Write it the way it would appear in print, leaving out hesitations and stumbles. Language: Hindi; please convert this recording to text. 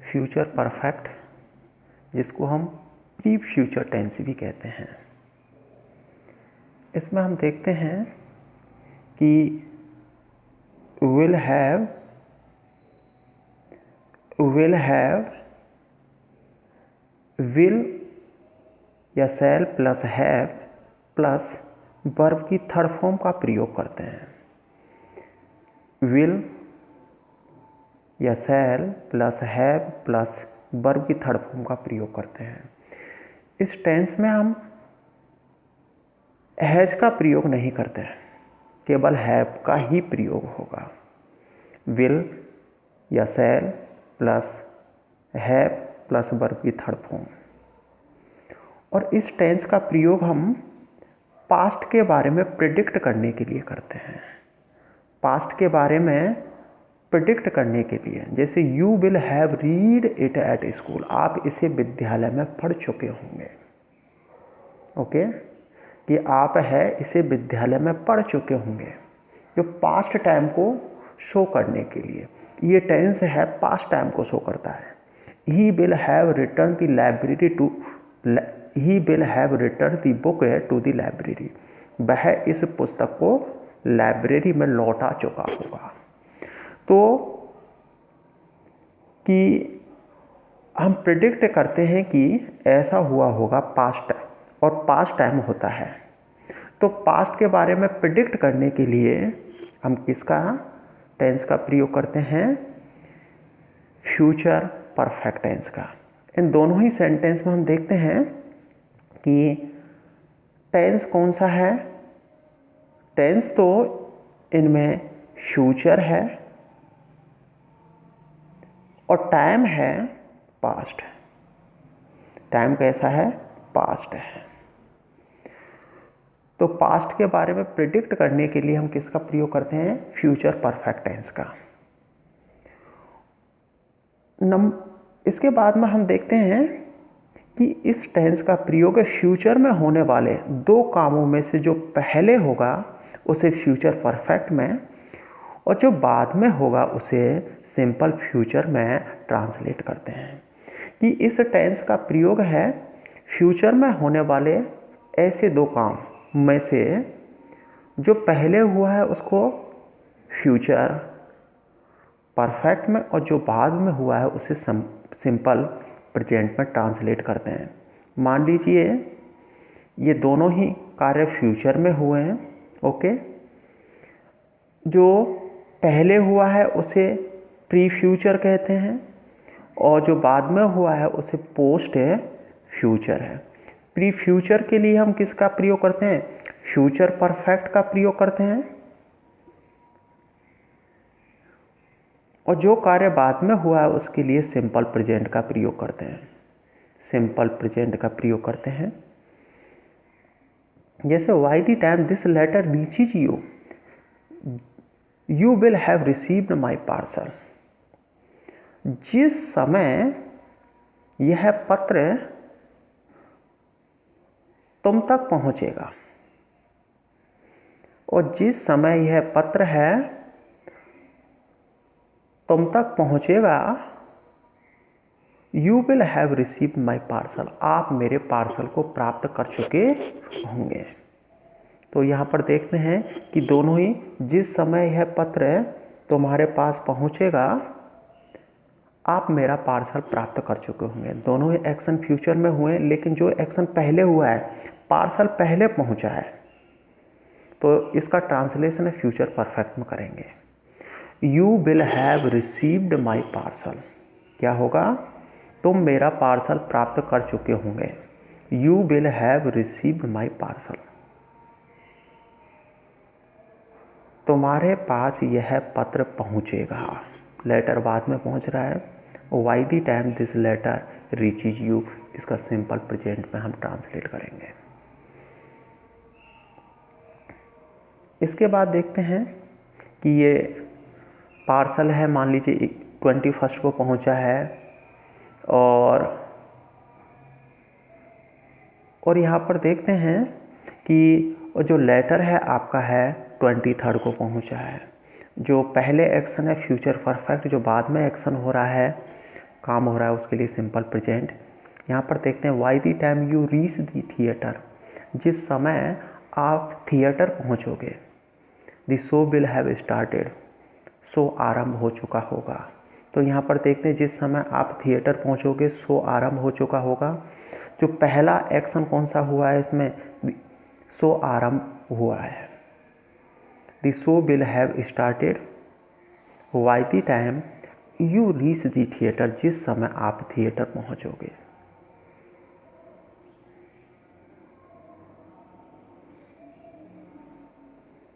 फ्यूचर परफेक्ट, जिसको हम प्री फ्यूचर टेंस भी कहते हैं। इसमें हम देखते हैं कि विल हैव विल या शैल प्लस हैव प्लस वर्ब की थर्ड फॉर्म का प्रयोग करते हैं। विल या शैल प्लस हैव प्लस वर्ब की थर्ड फॉर्म का प्रयोग करते हैं। इस टेंस में हम हैज का प्रयोग नहीं करते हैं, केवल हैव का ही प्रयोग होगा। विल या शैल प्लस हैव प्लस वर्ब की थर्ड फॉर्म। और इस टेंस का प्रयोग हम पास्ट के बारे में प्रिडिक्ट करने के लिए करते हैं। पास्ट के बारे में प्रिडिक्ट करने के लिए, जैसे you will have read it at school, आप इसे विद्यालय में पढ़ चुके होंगे। ओके, कि आप है इसे विद्यालय में पढ़ चुके होंगे, जो पास्ट टाइम को शो करने के लिए ये टेंस है, पास्ट टाइम को शो करता है। He will have return the library to he will have return the book to the library, वह इस पुस्तक को लाइब्रेरी में लौटा चुका होगा। तो कि हम प्रिडिक्ट करते हैं कि ऐसा हुआ होगा पास्ट, और पास्ट टाइम होता है। तो पास्ट के बारे में प्रिडिक्ट करने के लिए हम किसका टेंस का प्रयोग करते हैं? फ्यूचर परफेक्ट टेंस का। इन दोनों ही सेंटेंस में हम देखते हैं कि टेंस कौन सा है। टेंस तो इनमें फ्यूचर है और टाइम है पास्ट। टाइम कैसा है? पास्ट है। तो पास्ट के बारे में प्रिडिक्ट करने के लिए हम किसका प्रयोग करते हैं? फ्यूचर परफेक्ट टेंस का। इसके बाद में हम देखते हैं कि इस टेंस का प्रयोग फ्यूचर में होने वाले दो कामों में से जो पहले होगा उसे फ्यूचर परफेक्ट में, और जो बाद में होगा उसे सिंपल फ्यूचर में ट्रांसलेट करते हैं। कि इस टेंस का प्रयोग है फ्यूचर में होने वाले ऐसे दो काम में से जो पहले हुआ है उसको फ्यूचर परफेक्ट में, और जो बाद में हुआ है उसे सिंपल प्रेजेंट में ट्रांसलेट करते हैं। मान लीजिए ये दोनों ही कार्य फ्यूचर में हुए हैं। ओके, जो पहले हुआ है उसे प्री फ्यूचर कहते हैं, और जो बाद में हुआ है उसे पोस्ट फ्यूचर है। प्री फ्यूचर के लिए हम किसका प्रयोग करते हैं? फ्यूचर परफेक्ट का प्रयोग करते हैं। और जो कार्य बाद में हुआ है उसके लिए सिंपल प्रेजेंट का प्रयोग करते हैं। सिंपल प्रेजेंट का प्रयोग करते हैं। जैसे by the time this letter reaches you, you will have received my parcel. जिस समय यह पत्र तुम तक पहुंचेगा, और जिस समय यह पत्र है तुम तक पहुंचेगा, you will have received my parcel, आप मेरे पार्सल को प्राप्त कर चुके होंगे। तो यहाँ पर देखते हैं कि दोनों ही, जिस समय यह पत्र तुम्हारे पास पहुंचेगा, आप मेरा पार्सल प्राप्त कर चुके होंगे। दोनों ही एक्शन फ्यूचर में हुए, लेकिन जो एक्शन पहले हुआ है, पार्सल पहले पहुंचा है, तो इसका ट्रांसलेशन फ्यूचर परफेक्ट में करेंगे। You will have received my parcel, क्या होगा? तुम मेरा पार्सल प्राप्त कर चुके होंगे। You will have received my parcel, तुम्हारे पास यह पत्र पहुंचेगा। लेटर बाद में पहुंच रहा है। By the time this letter reaches you, इसका सिंपल प्रेजेंट में हम ट्रांसलेट करेंगे। इसके बाद देखते हैं कि ये पार्सल है, मान लीजिए 21 को पहुंचा है, और यहाँ पर देखते हैं कि जो लेटर है आपका है 23 को पहुंचा है। जो पहले एक्शन है फ्यूचर परफेक्ट, जो बाद में एक्शन हो रहा है काम हो रहा है उसके लिए सिंपल प्रेजेंट। यहाँ पर देखते हैं why the time you reach the theatre, जिस समय आप थिएटर पहुँचोगे। The show will have started, show आरंभ हो चुका होगा। तो यहाँ पर देखते हैं जिस समय आप थिएटर पहुँचोगे शो आरंभ हो चुका होगा। जो पहला एक्शन कौन सा हुआ है इसमें, शो आरंभ हुआ है। The show will have started by the time you reach the theatre, जिस समय आप थिएटर पहुँचोगे।